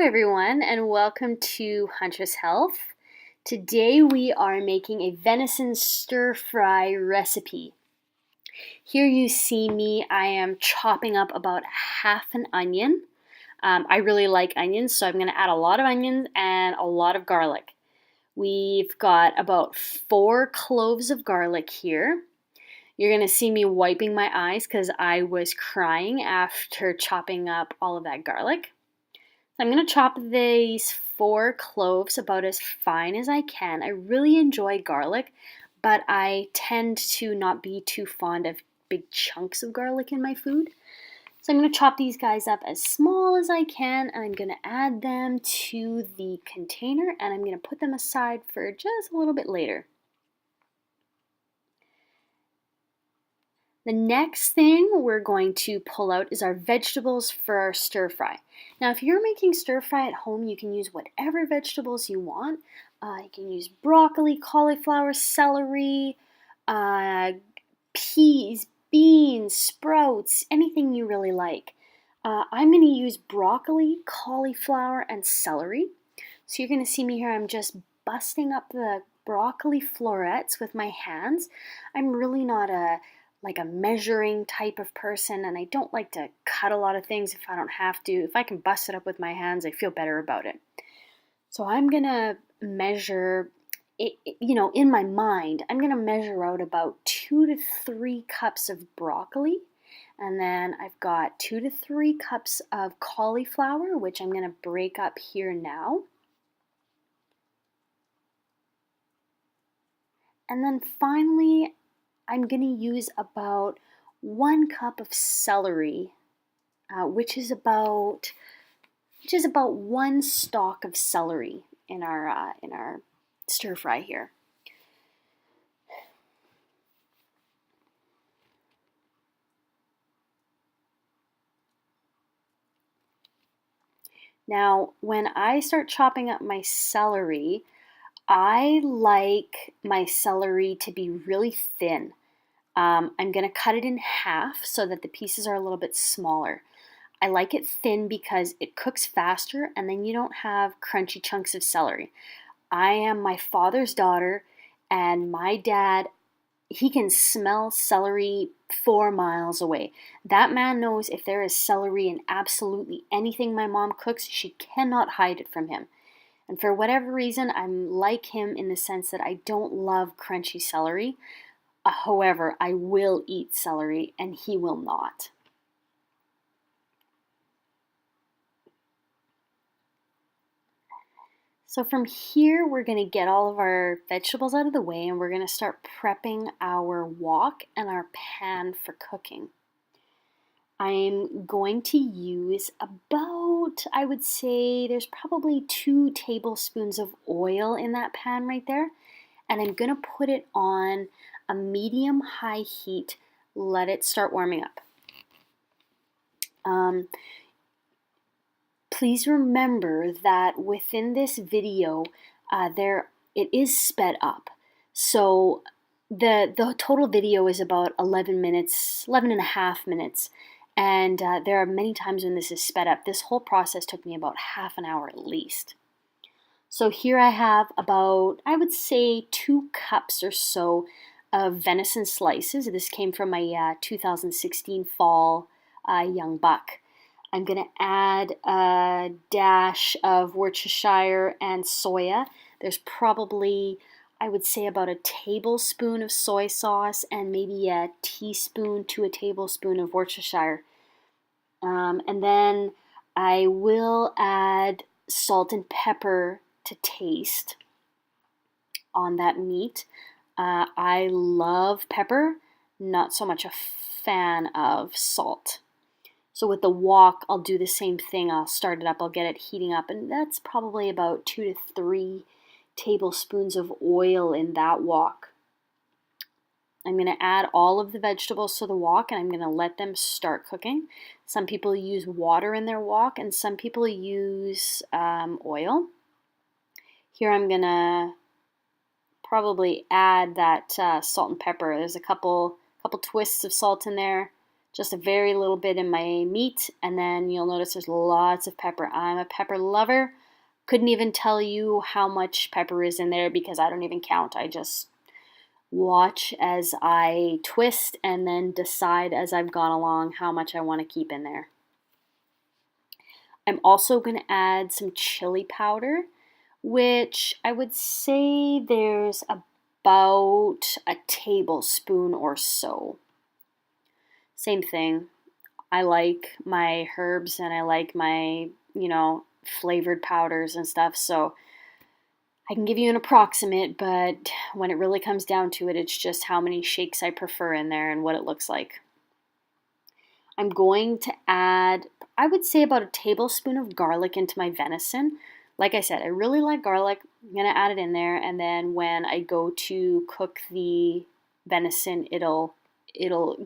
everyone, and welcome to Huntress Health. Today we are making a venison stir-fry recipe. Here you see me, I am chopping up about half an onion. I really like onions, so I'm going to add a lot of onions and a lot of garlic. We've got about 4 cloves of garlic here. You're going to see me wiping my eyes because I was crying after chopping up all of that garlic. I'm going to chop these 4 cloves about as fine as I can. I really enjoy garlic, but I tend to not be too fond of big chunks of garlic in my food. So I'm going to chop these guys up as small as I can, and I'm going to add them to the container, and I'm going to put them aside for just a little bit later. The next thing we're going to pull out is our vegetables for our stir fry. Now, if you're making stir fry at home, you can use whatever vegetables you want. You can use broccoli, cauliflower, celery, peas, beans, sprouts, anything you really like. I'm going to use broccoli, cauliflower, and celery. So you're going to see me here, I'm just busting up the broccoli florets with my hands. I'm really not a measuring type of person, and I don't like to cut a lot of things if I don't have to. If I can bust it up with my hands, I feel better about it. So I'm gonna measure it, in my mind, I'm gonna measure out about 2 to 3 cups of broccoli, and then I've got 2 to 3 cups of cauliflower, which I'm gonna break up here now. And then finally, I'm going to use about 1 cup of celery, which is about 1 stalk of celery in our stir fry here. Now, when I start chopping up my celery, I like my celery to be really thin. I'm going to cut it in half so that the pieces are a little bit smaller. I like it thin because it cooks faster and then you don't have crunchy chunks of celery. I am my father's daughter, and my dad, he can smell celery 4 miles away. That man knows if there is celery in absolutely anything my mom cooks, she cannot hide it from him. And for whatever reason, I'm like him in the sense that I don't love crunchy celery. However, I will eat celery and he will not. So from here, we're going to get all of our vegetables out of the way, and we're going to start prepping our wok and our pan for cooking. I'm going to use about, I would say, there's probably 2 tablespoons of oil in that pan right there. And I'm going to put it on a medium-high heat. Let it start warming up. Please remember that within this video, it is sped up. So the total video is about 11 minutes, 11 and a half minutes. And there are many times when this is sped up. This whole process took me about half an hour at least. So here I have about, I would say, 2 cups or so of venison slices. This came from my 2016 fall young buck. I'm going to add a dash of Worcestershire and soya. There's probably, I would say, about a tablespoon of soy sauce and maybe a teaspoon to a tablespoon of Worcestershire. And then I will add salt and pepper to taste on that meat. I love pepper, not so much a fan of salt. So with the wok, I'll do the same thing. I'll start it up, I'll get it heating up, and that's probably about 2 to 3 tablespoons of oil in that wok. I'm going to add all of the vegetables to the wok, and I'm going to let them start cooking. Some people use water in their wok, and some people use oil. Here I'm going to probably add that salt and pepper. There's a couple twists of salt in there, just a very little bit in my meat, and then you'll notice there's lots of pepper. I'm a pepper lover. Couldn't even tell you how much pepper is in there because I don't even count. I just watch as I twist and then decide as I've gone along how much I want to keep in there. I'm also going to add some chili powder, which I would say there's about a tablespoon or so. Same thing. I like my herbs and I like my, flavored powders and stuff, so I can give you an approximate, but when it really comes down to it, it's just how many shakes I prefer in there and what it looks like. I'm going to add, I would say, about a tablespoon of garlic into my venison. Like I said, I really like garlic. I'm going to add it in there, and then when I go to cook the venison, it'll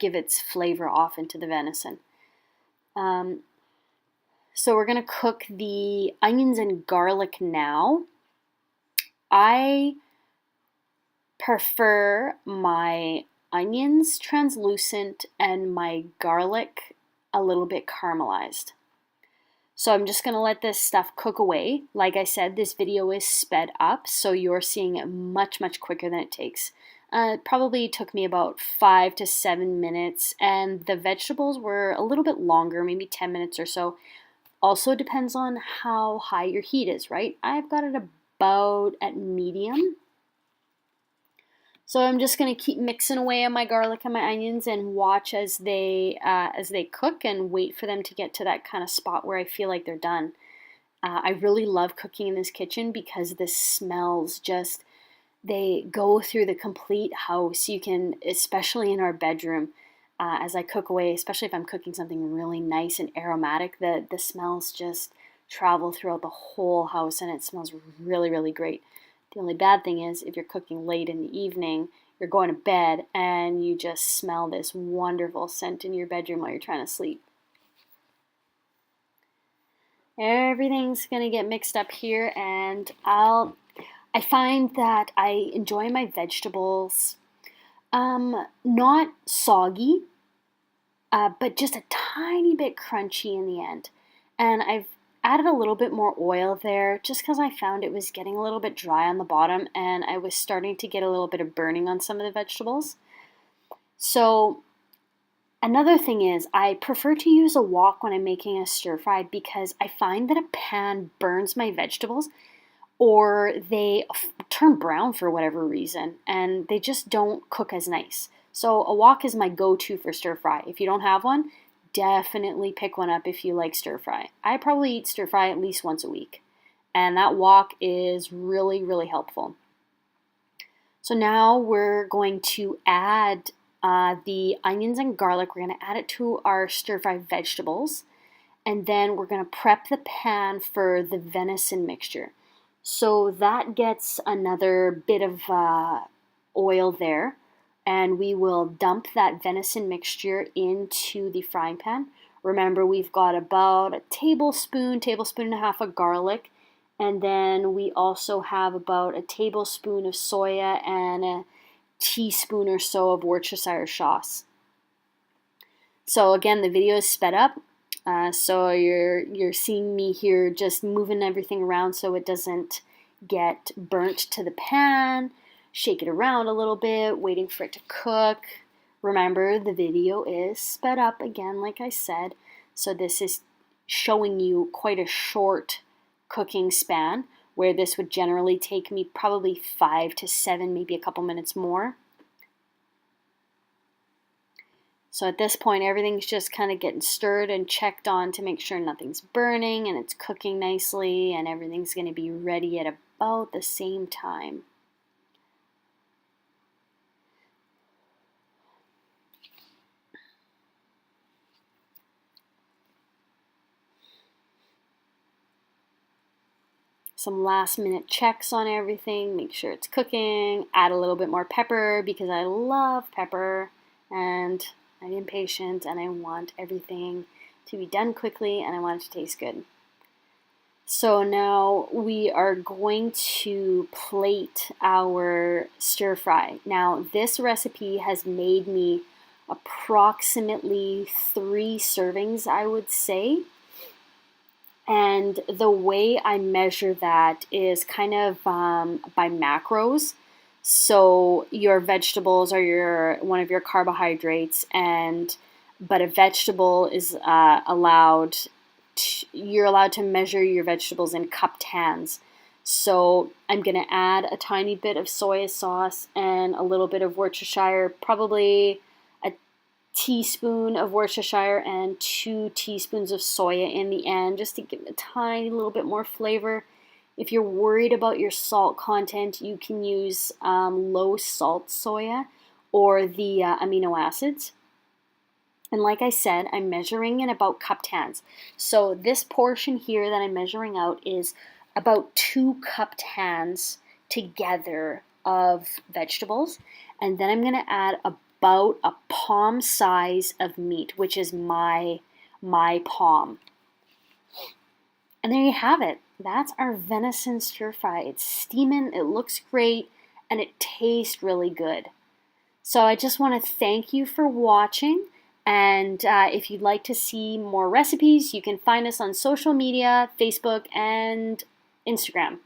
give its flavor off into the venison. So we're going to cook the onions and garlic now. I prefer my onions translucent and my garlic a little bit caramelized. So I'm just going to let this stuff cook away. Like I said, this video is sped up, so you're seeing it much, much quicker than it takes. It probably took me about 5 to 7 minutes, and the vegetables were a little bit longer, maybe 10 minutes or so. Also depends on how high your heat is, right? I've got it about at medium. So I'm just going to keep mixing away on my garlic and my onions and watch as they cook and wait for them to get to that kind of spot where I feel like they're done. I really love cooking in this kitchen because the smells just, they go through the complete house. You can, especially in our bedroom, as I cook away, especially if I'm cooking something really nice and aromatic, the smells just travel throughout the whole house and it smells really, really great. The only bad thing is if you're cooking late in the evening, you're going to bed and you just smell this wonderful scent in your bedroom while you're trying to sleep. Everything's going to get mixed up here, and I find that I enjoy my vegetables not soggy, but just a tiny bit crunchy in the end. And I've added a little bit more oil there just because I found it was getting a little bit dry on the bottom and I was starting to get a little bit of burning on some of the vegetables. So another thing is I prefer to use a wok when I'm making a stir fry because I find that a pan burns my vegetables or they turn brown for whatever reason and they just don't cook as nice. So a wok is my go-to for stir fry. If you don't have one, definitely pick one up if you like stir fry. I probably eat stir fry at least once a week, and that wok is really, really helpful. So now we're going to add the onions and garlic. We're going to add it to our stir fry vegetables, and then we're going to prep the pan for the venison mixture. So that gets another bit of oil there. And we will dump that venison mixture into the frying pan. Remember, we've got about a tablespoon and a half of garlic. And then we also have about a tablespoon of soya and a teaspoon or so of Worcestershire sauce. So again, the video is sped up. So you're seeing me here just moving everything around so it doesn't get burnt to the pan. Shake it around a little bit, waiting for it to cook. Remember, the video is sped up again, like I said. So this is showing you quite a short cooking span, where this would generally take me probably 5 to 7, maybe a couple minutes more. So at this point, everything's just kind of getting stirred and checked on to make sure nothing's burning and it's cooking nicely and everything's going to be ready at about the same time. Some last minute checks on everything, make sure it's cooking, add a little bit more pepper because I love pepper and I'm impatient and I want everything to be done quickly and I want it to taste good. So now we are going to plate our stir fry. Now this recipe has made me approximately 3 servings, I would say. And the way I measure that is kind of by macros. So your vegetables are one of your carbohydrates, but a vegetable is you're allowed to measure your vegetables in cupped hands. So I'm going to add a tiny bit of soy sauce and a little bit of Worcestershire, probably a teaspoon of Worcestershire and 2 teaspoons of soya in the end, just to give it a tiny little bit more flavor. If you're worried about your salt content, you can use low salt soya or the amino acids. And like I said, I'm measuring in about cupped hands. So this portion here that I'm measuring out is about 2 cupped hands together of vegetables. And then I'm going to add about a palm size of meat, which is my palm. And there you have it. That's our venison stir fry. It's steaming, it looks great, and it tastes really good. So I just want to thank you for watching. And if you'd like to see more recipes, you can find us on social media, Facebook and Instagram.